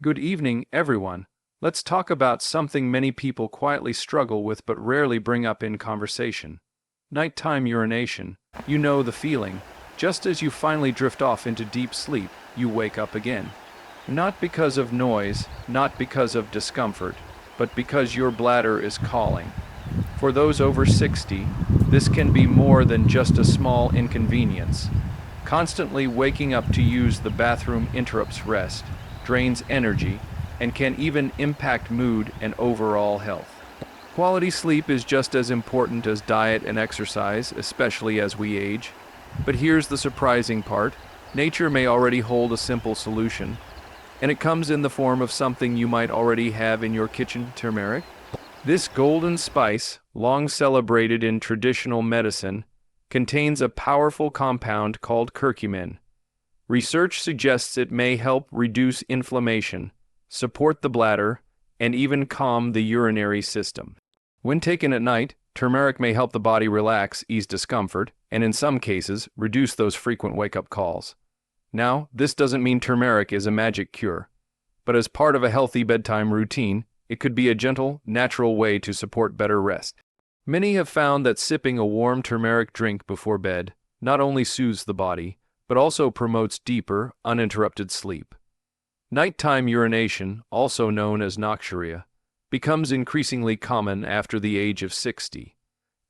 Good evening, everyone. Let's talk about something many people quietly struggle with but rarely bring up in conversation. Nighttime urination. You know the feeling. Just as you finally drift off into deep sleep, you wake up again. Not because of noise, not because of discomfort, but because your bladder is calling. For those over 60, this can be more than just a small inconvenience. Constantly waking up to use the bathroom interrupts rest, drains energy, and can even impact mood and overall health. Quality sleep is just as important as diet and exercise, especially as we age. But here's the surprising part. Nature may already hold a simple solution, and it comes in the form of something you might already have in your kitchen: turmeric. This golden spice, long celebrated in traditional medicine, contains a powerful compound called curcumin. Research suggests it may help reduce inflammation, support the bladder, and even calm the urinary system. When taken at night, turmeric may help the body relax, ease discomfort, and in some cases, reduce those frequent wake-up calls. Now, this doesn't mean turmeric is a magic cure, but as part of a healthy bedtime routine, it could be a gentle, natural way to support better rest. Many have found that sipping a warm turmeric drink before bed not only soothes the body, but also promotes deeper, uninterrupted sleep. Nighttime urination, also known as nocturia, becomes increasingly common after the age of 60,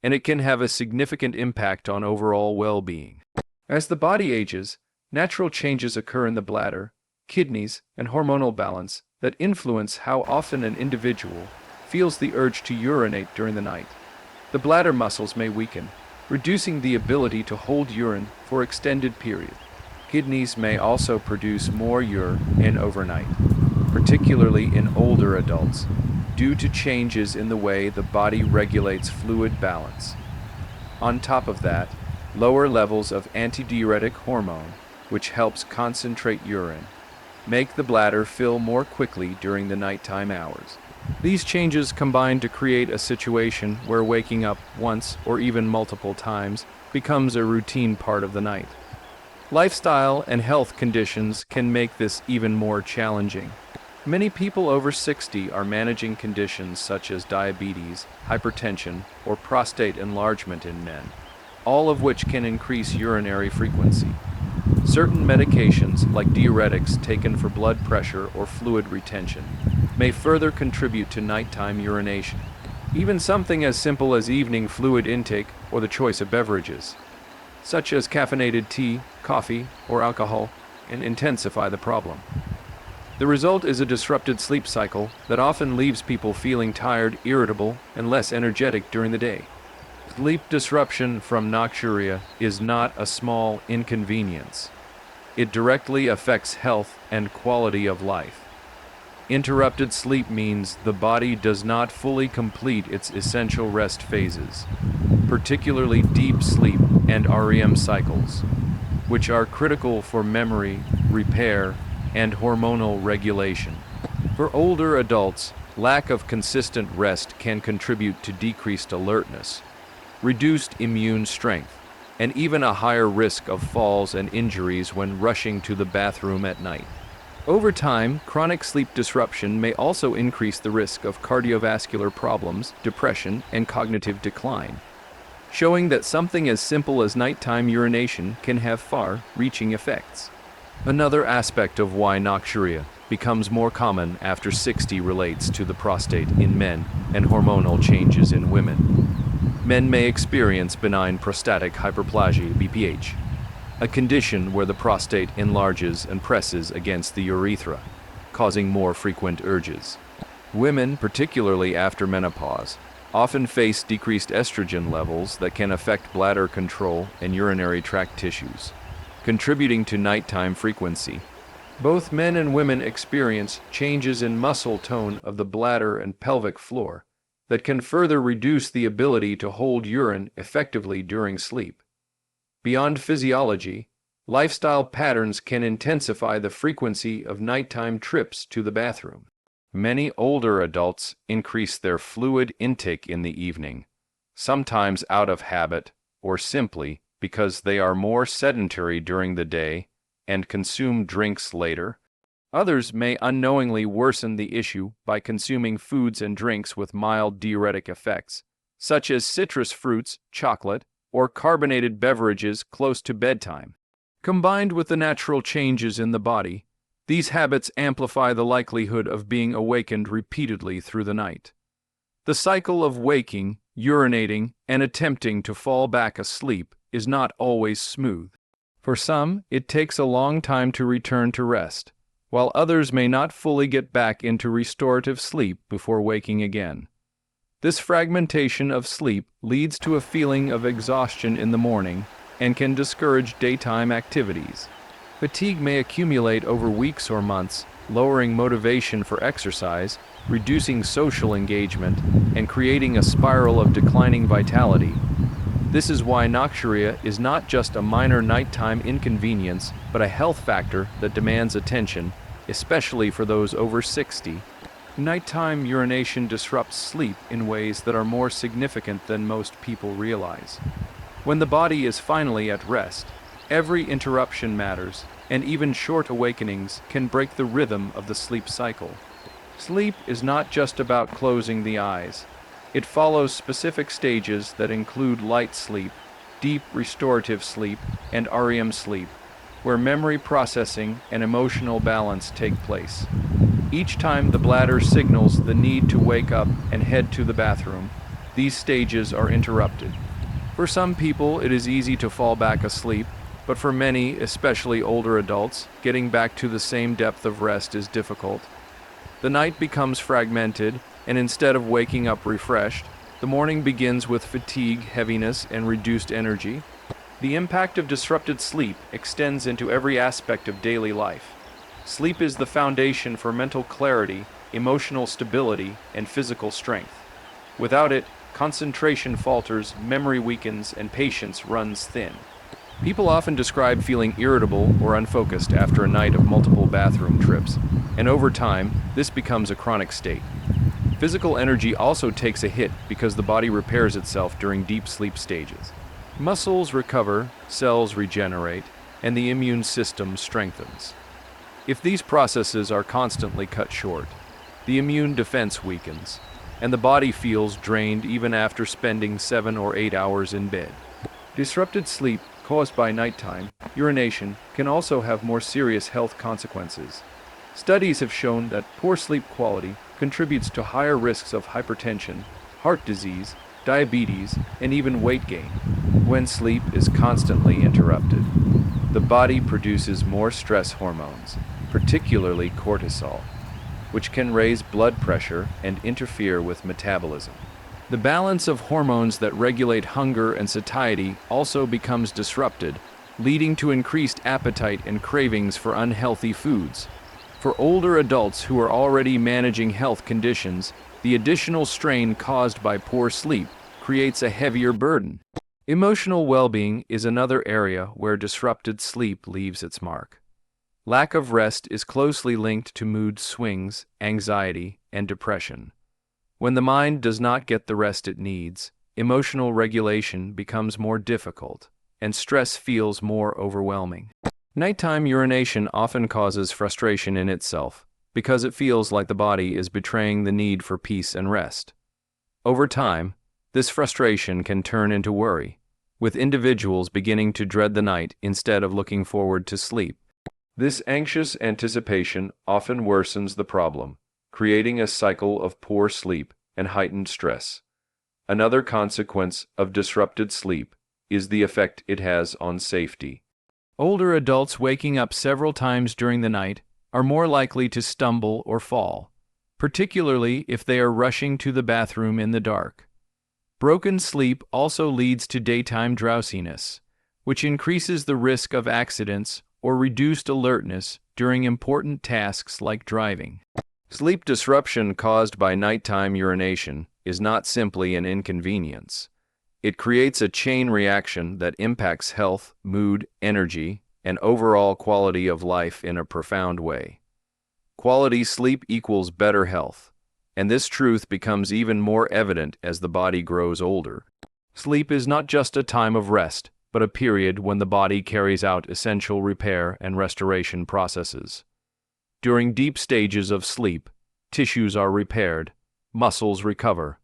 and it can have a significant impact on overall well-being. As the body ages, natural changes occur in the bladder, kidneys, and hormonal balance that influence how often an individual feels the urge to urinate during the night. The bladder muscles may weaken, reducing the ability to hold urine for extended periods. Kidneys may also produce more urine overnight, particularly in older adults, due to changes in the way the body regulates fluid balance. On top of that, lower levels of antidiuretic hormone, which helps concentrate urine, make the bladder fill more quickly during the nighttime hours. These changes combine to create a situation where waking up once or even multiple times becomes a routine part of the night. Lifestyle and health conditions can make this even more challenging. Many people over 60 are managing conditions such as diabetes, hypertension, or prostate enlargement in men, all of which can increase urinary frequency. Certain medications, like diuretics taken for blood pressure or fluid retention, may further contribute to nighttime urination. Even something as simple as evening fluid intake or the choice of beverages, such as caffeinated tea, coffee, or alcohol, can intensify the problem. The result is a disrupted sleep cycle that often leaves people feeling tired, irritable, and less energetic during the day. Sleep disruption from nocturia is not a small inconvenience. It directly affects health and quality of life. Interrupted sleep means the body does not fully complete its essential rest phases, particularly deep sleep and REM cycles, which are critical for memory, repair, and hormonal regulation. For older adults, lack of consistent rest can contribute to decreased alertness, reduced immune strength, and even a higher risk of falls and injuries when rushing to the bathroom at night. Over time, chronic sleep disruption may also increase the risk of cardiovascular problems, depression, and cognitive decline, showing that something as simple as nighttime urination can have far-reaching effects. Another aspect of why nocturia becomes more common after 60 relates to the prostate in men and hormonal changes in women. Men may experience benign prostatic hyperplasia (BPH), a condition where the prostate enlarges and presses against the urethra, causing more frequent urges. Women, particularly after menopause, often face decreased estrogen levels that can affect bladder control and urinary tract tissues, contributing to nighttime frequency. Both men and women experience changes in muscle tone of the bladder and pelvic floor that can further reduce the ability to hold urine effectively during sleep. Beyond physiology, lifestyle patterns can intensify the frequency of nighttime trips to the bathroom. Many older adults increase their fluid intake in the evening, sometimes out of habit or simply because they are more sedentary during the day and consume drinks later. Others may unknowingly worsen the issue by consuming foods and drinks with mild diuretic effects, such as citrus fruits, chocolate, or carbonated beverages close to bedtime. Combined with the natural changes in the body, these habits amplify the likelihood of being awakened repeatedly through the night. The cycle of waking, urinating, and attempting to fall back asleep is not always smooth. For some, it takes a long time to return to rest, while others may not fully get back into restorative sleep before waking again. This fragmentation of sleep leads to a feeling of exhaustion in the morning and can discourage daytime activities. Fatigue may accumulate over weeks or months, lowering motivation for exercise, reducing social engagement, and creating a spiral of declining vitality. This is why nocturia is not just a minor nighttime inconvenience, but a health factor that demands attention, especially for those over 60. Nighttime urination disrupts sleep in ways that are more significant than most people realize. When the body is finally at rest, every interruption matters, and even short awakenings can break the rhythm of the sleep cycle. Sleep is not just about closing the eyes. It follows specific stages that include light sleep, deep restorative sleep, and REM sleep, where memory processing and emotional balance take place. Each time the bladder signals the need to wake up and head to the bathroom, these stages are interrupted. For some people, it is easy to fall back asleep, but for many, especially older adults, getting back to the same depth of rest is difficult. The night becomes fragmented, and instead of waking up refreshed, the morning begins with fatigue, heaviness, and reduced energy. The impact of disrupted sleep extends into every aspect of daily life. Sleep is the foundation for mental clarity, emotional stability, and physical strength. Without it, concentration falters, memory weakens, and patience runs thin. People often describe feeling irritable or unfocused after a night of multiple bathroom trips, and over time, this becomes a chronic state. Physical energy also takes a hit because the body repairs itself during deep sleep stages. Muscles recover, cells regenerate, and the immune system strengthens. If these processes are constantly cut short, the immune defense weakens, and the body feels drained even after spending 7 or 8 hours in bed. Disrupted sleep caused by nighttime urination can also have more serious health consequences. Studies have shown that poor sleep quality contributes to higher risks of hypertension, heart disease, diabetes, and even weight gain. When sleep is constantly interrupted, the body produces more stress hormones, particularly cortisol, which can raise blood pressure and interfere with metabolism. The balance of hormones that regulate hunger and satiety also becomes disrupted, leading to increased appetite and cravings for unhealthy foods. For older adults who are already managing health conditions, the additional strain caused by poor sleep creates a heavier burden. Emotional well-being is another area where disrupted sleep leaves its mark. Lack of rest is closely linked to mood swings, anxiety, and depression. When the mind does not get the rest it needs, emotional regulation becomes more difficult, and stress feels more overwhelming. Nighttime urination often causes frustration in itself, because it feels like the body is betraying the need for peace and rest. Over time, this frustration can turn into worry, with individuals beginning to dread the night instead of looking forward to sleep. This anxious anticipation often worsens the problem, creating a cycle of poor sleep and heightened stress. Another consequence of disrupted sleep is the effect it has on safety. Older adults waking up several times during the night are more likely to stumble or fall, particularly if they are rushing to the bathroom in the dark. Broken sleep also leads to daytime drowsiness, which increases the risk of accidents or reduced alertness during important tasks like driving. Sleep disruption caused by nighttime urination is not simply an inconvenience. It creates a chain reaction that impacts health, mood, energy, and overall quality of life in a profound way. Quality sleep equals better health, and this truth becomes even more evident as the body grows older. Sleep is not just a time of rest, but a period when the body carries out essential repair and restoration processes. During deep stages of sleep, tissues are repaired, muscles recover,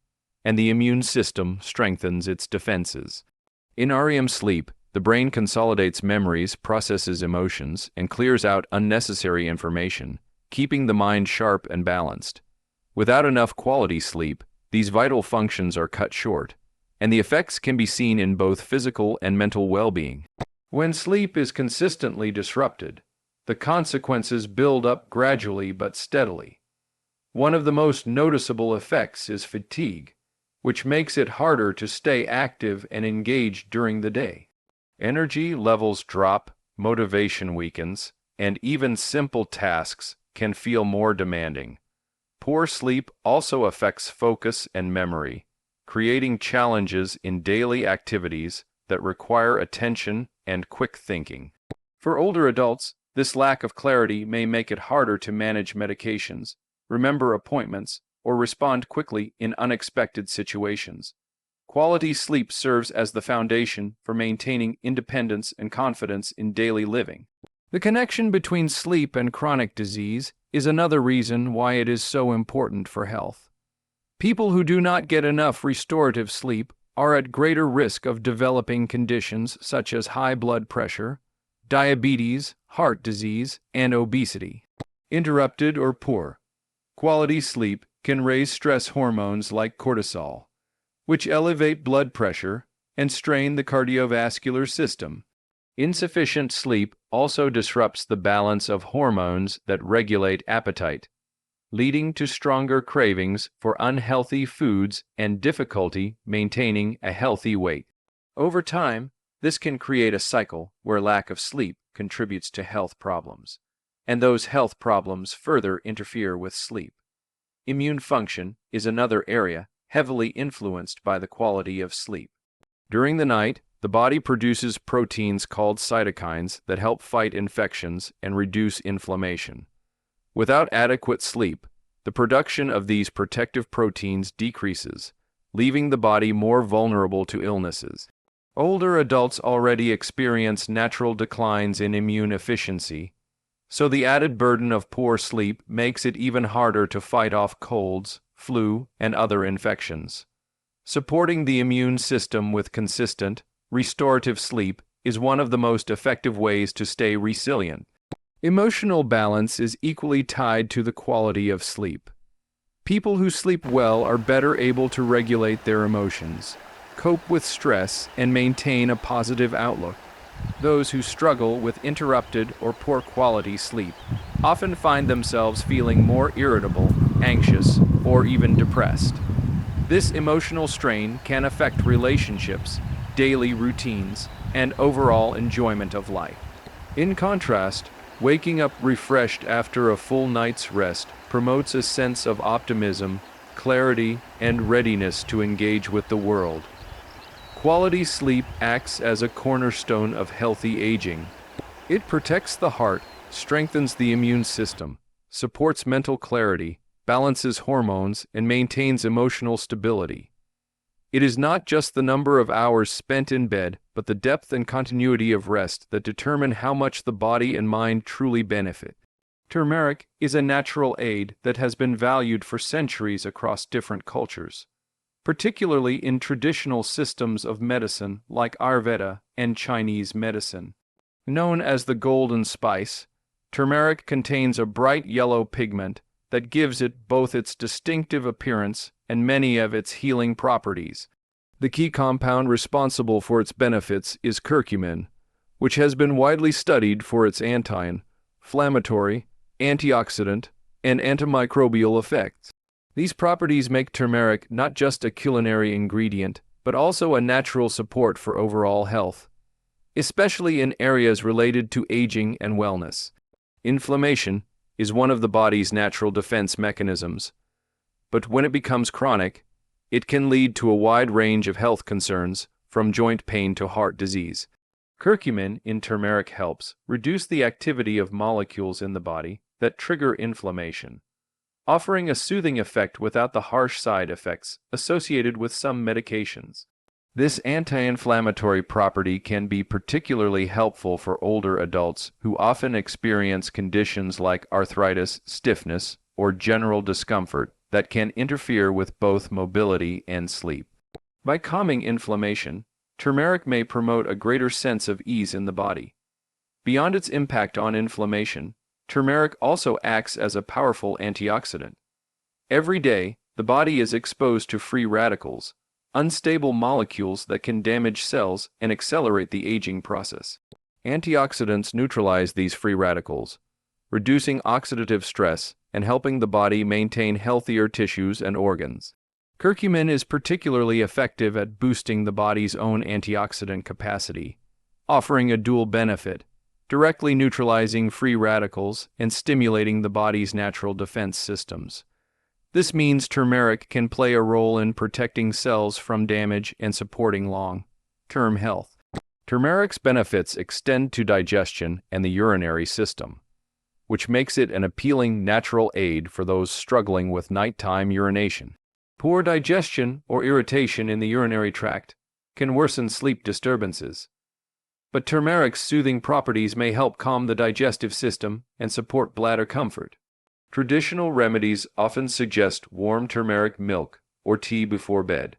and the immune system strengthens its defenses. In REM sleep, the brain consolidates memories, processes emotions, and clears out unnecessary information, keeping the mind sharp and balanced. Without enough quality sleep, these vital functions are cut short, and the effects can be seen in both physical and mental well-being. When sleep is consistently disrupted, the consequences build up gradually but steadily. One of the most noticeable effects is fatigue, which makes it harder to stay active and engaged during the day. Energy levels drop, motivation weakens, and even simple tasks can feel more demanding. Poor sleep also affects focus and memory, creating challenges in daily activities that require attention and quick thinking. For older adults, this lack of clarity may make it harder to manage medications, remember appointments, or respond quickly in unexpected situations. Quality sleep serves as the foundation for maintaining independence and confidence in daily living. The connection between sleep and chronic disease is another reason why it is so important for health. People who do not get enough restorative sleep are at greater risk of developing conditions such as high blood pressure, diabetes, heart disease, and obesity. Interrupted or poor quality sleep can raise stress hormones like cortisol, which elevate blood pressure and strain the cardiovascular system. Insufficient sleep also disrupts the balance of hormones that regulate appetite, leading to stronger cravings for unhealthy foods and difficulty maintaining a healthy weight. Over time, this can create a cycle where lack of sleep contributes to health problems, and those health problems further interfere with sleep. Immune function is another area heavily influenced by the quality of sleep. During the night, the body produces proteins called cytokines that help fight infections and reduce inflammation. Without adequate sleep, the production of these protective proteins decreases, leaving the body more vulnerable to illnesses. Older adults already experience natural declines in immune efficiency, so the added burden of poor sleep makes it even harder to fight off colds, flu, and other infections. Supporting the immune system with consistent, restorative sleep is one of the most effective ways to stay resilient. Emotional balance is equally tied to the quality of sleep. People who sleep well are better able to regulate their emotions, cope with stress, and maintain a positive outlook. Those who struggle with interrupted or poor quality sleep often find themselves feeling more irritable, anxious, or even depressed. This emotional strain can affect relationships, daily routines, and overall enjoyment of life. In contrast, waking up refreshed after a full night's rest promotes a sense of optimism, clarity, and readiness to engage with the world. Quality sleep acts as a cornerstone of healthy aging. It protects the heart, strengthens the immune system, supports mental clarity, balances hormones, and maintains emotional stability. It is not just the number of hours spent in bed, but the depth and continuity of rest that determine how much the body and mind truly benefit. Turmeric is a natural aid that has been valued for centuries across different cultures, particularly in traditional systems of medicine like Ayurveda and Chinese medicine. Known as the golden spice, turmeric contains a bright yellow pigment that gives it both its distinctive appearance and many of its healing properties. The key compound responsible for its benefits is curcumin, which has been widely studied for its anti-inflammatory, antioxidant, and antimicrobial effects. These properties make turmeric not just a culinary ingredient, but also a natural support for overall health, especially in areas related to aging and wellness. Inflammation is one of the body's natural defense mechanisms, but when it becomes chronic, it can lead to a wide range of health concerns, from joint pain to heart disease. Curcumin in turmeric helps reduce the activity of molecules in the body that trigger inflammation, offering a soothing effect without the harsh side effects associated with some medications. This anti-inflammatory property can be particularly helpful for older adults who often experience conditions like arthritis, stiffness, or general discomfort that can interfere with both mobility and sleep. By calming inflammation, turmeric may promote a greater sense of ease in the body. Beyond its impact on inflammation, turmeric also acts as a powerful antioxidant. Every day, the body is exposed to free radicals, unstable molecules that can damage cells and accelerate the aging process. Antioxidants neutralize these free radicals, reducing oxidative stress and helping the body maintain healthier tissues and organs. Curcumin is particularly effective at boosting the body's own antioxidant capacity, offering a dual benefit, directly neutralizing free radicals and stimulating the body's natural defense systems. This means turmeric can play a role in protecting cells from damage and supporting long-term health. Turmeric's benefits extend to digestion and the urinary system, which makes it an appealing natural aid for those struggling with nighttime urination. Poor digestion or irritation in the urinary tract can worsen sleep disturbances, but turmeric's soothing properties may help calm the digestive system and support bladder comfort. Traditional remedies often suggest warm turmeric milk or tea before bed,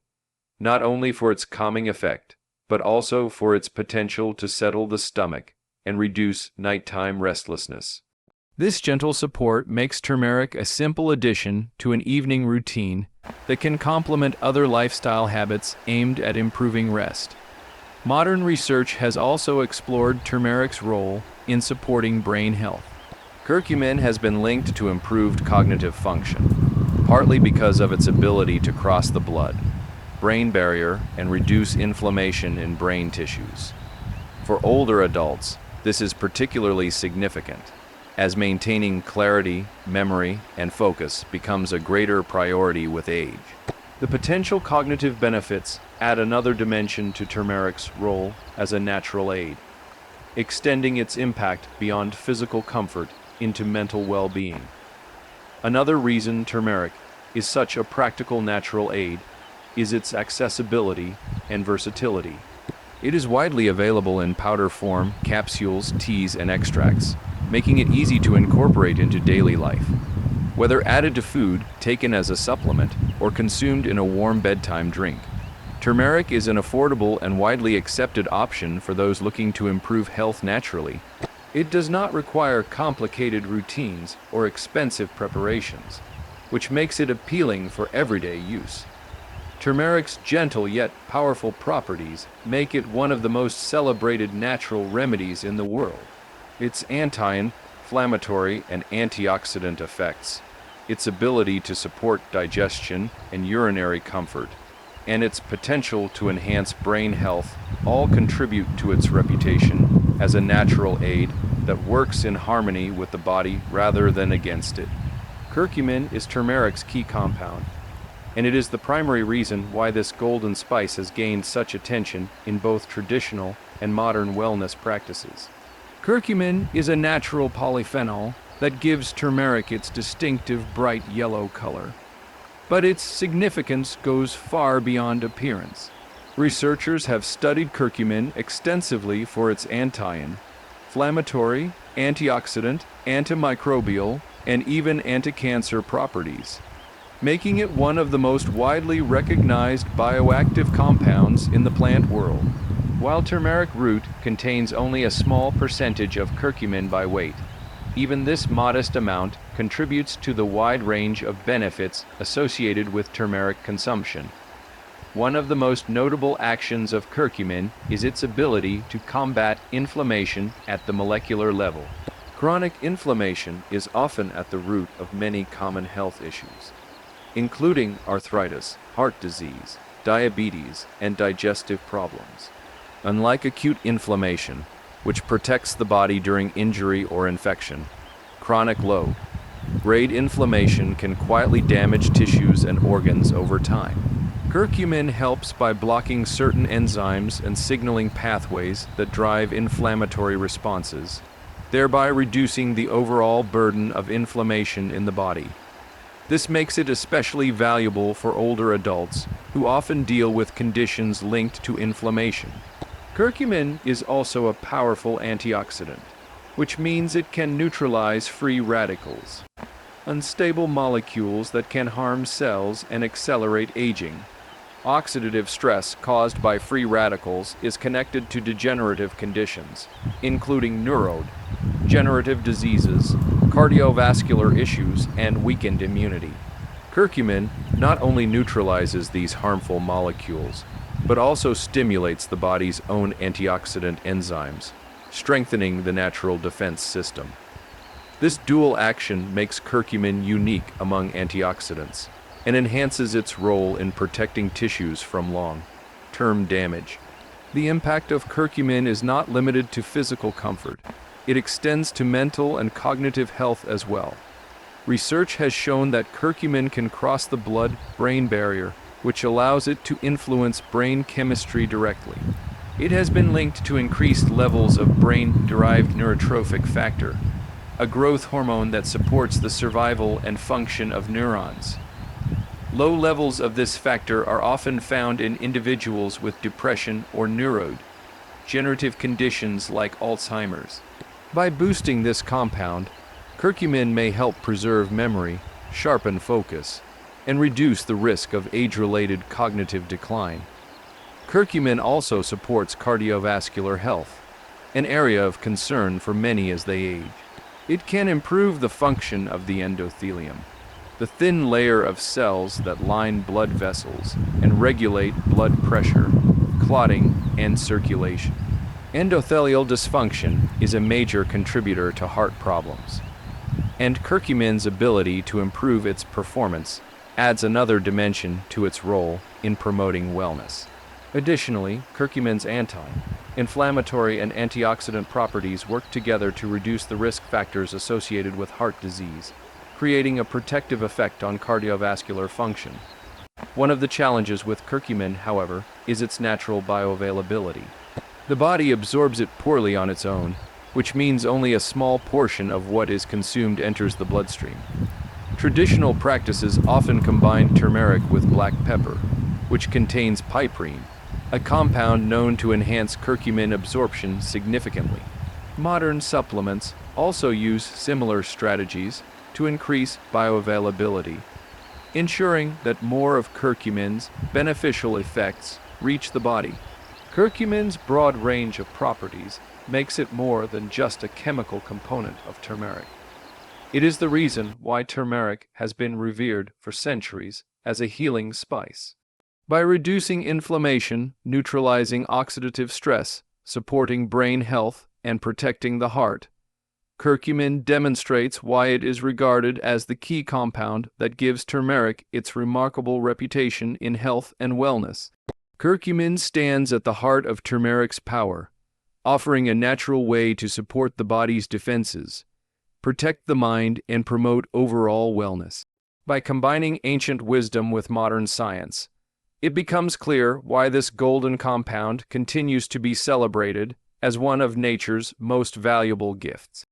not only for its calming effect, but also for its potential to settle the stomach and reduce nighttime restlessness. This gentle support makes turmeric a simple addition to an evening routine that can complement other lifestyle habits aimed at improving rest. Modern research has also explored turmeric's role in supporting brain health. Curcumin has been linked to improved cognitive function, partly because of its ability to cross the blood-brain barrier and reduce inflammation in brain tissues. For older adults, this is particularly significant, as maintaining clarity, memory, and focus becomes a greater priority with age. The potential cognitive benefits add another dimension to turmeric's role as a natural aid, extending its impact beyond physical comfort into mental well-being. Another reason turmeric is such a practical natural aid is its accessibility and versatility. It is widely available in powder form, capsules, teas, and extracts, making it easy to incorporate into daily life. Whether added to food, taken as a supplement, or consumed in a warm bedtime drink, turmeric is an affordable and widely accepted option for those looking to improve health naturally. It does not require complicated routines or expensive preparations, which makes it appealing for everyday use. Turmeric's gentle yet powerful properties make it one of the most celebrated natural remedies in the world. Its anti-inflammatory and antioxidant effects, its ability to support digestion and urinary comfort, and its potential to enhance brain health all contribute to its reputation as a natural aid that works in harmony with the body rather than against it. Curcumin is turmeric's key compound, and it is the primary reason why this golden spice has gained such attention in both traditional and modern wellness practices. Curcumin is a natural polyphenol that gives turmeric its distinctive bright yellow color. But its significance goes far beyond appearance. Researchers have studied curcumin extensively for its anti-inflammatory, antioxidant, antimicrobial, and even anti-cancer properties, making it one of the most widely recognized bioactive compounds in the plant world. While turmeric root contains only a small percentage of curcumin by weight, even this modest amount contributes to the wide range of benefits associated with turmeric consumption. One of the most notable actions of curcumin is its ability to combat inflammation at the molecular level. Chronic inflammation is often at the root of many common health issues, including arthritis, heart disease, diabetes, and digestive problems. Unlike acute inflammation, which protects the body during injury or infection, chronic low-grade inflammation can quietly damage tissues and organs over time. Curcumin helps by blocking certain enzymes and signaling pathways that drive inflammatory responses, thereby reducing the overall burden of inflammation in the body. This makes it especially valuable for older adults who often deal with conditions linked to inflammation. Curcumin is also a powerful antioxidant, which means it can neutralize free radicals, unstable molecules that can harm cells and accelerate aging. Oxidative stress caused by free radicals is connected to degenerative conditions, including neurodegenerative diseases, cardiovascular issues, and weakened immunity. Curcumin not only neutralizes these harmful molecules, but also stimulates the body's own antioxidant enzymes, strengthening the natural defense system. This dual action makes curcumin unique among antioxidants and enhances its role in protecting tissues from long-term damage. The impact of curcumin is not limited to physical comfort. It extends to mental and cognitive health as well. Research has shown that curcumin can cross the blood-brain barrier, which allows it to influence brain chemistry directly. It has been linked to increased levels of brain-derived neurotrophic factor, a growth hormone that supports the survival and function of neurons. Low levels of this factor are often found in individuals with depression or neurodegenerative conditions like Alzheimer's. By boosting this compound, curcumin may help preserve memory, sharpen focus, and reduce the risk of age-related cognitive decline. Curcumin also supports cardiovascular health, an area of concern for many as they age. It can improve the function of the endothelium, the thin layer of cells that line blood vessels and regulate blood pressure, clotting, and circulation. Endothelial dysfunction is a major contributor to heart problems, and curcumin's ability to improve its performance adds another dimension to its role in promoting wellness. Additionally, curcumin's anti-inflammatory and antioxidant properties work together to reduce the risk factors associated with heart disease, creating a protective effect on cardiovascular function. One of the challenges with curcumin, however, is its natural bioavailability. The body absorbs it poorly on its own, which means only a small portion of what is consumed enters the bloodstream. Traditional practices often combine turmeric with black pepper, which contains piperine, a compound known to enhance curcumin absorption significantly. Modern supplements also use similar strategies to increase bioavailability, ensuring that more of curcumin's beneficial effects reach the body. Curcumin's broad range of properties makes it more than just a chemical component of turmeric. It is the reason why turmeric has been revered for centuries as a healing spice. By reducing inflammation, neutralizing oxidative stress, supporting brain health, and protecting the heart, curcumin demonstrates why it is regarded as the key compound that gives turmeric its remarkable reputation in health and wellness. Curcumin stands at the heart of turmeric's power, offering a natural way to support the body's defenses, protect the mind, and promote overall wellness. By combining ancient wisdom with modern science, it becomes clear why this golden compound continues to be celebrated as one of nature's most valuable gifts.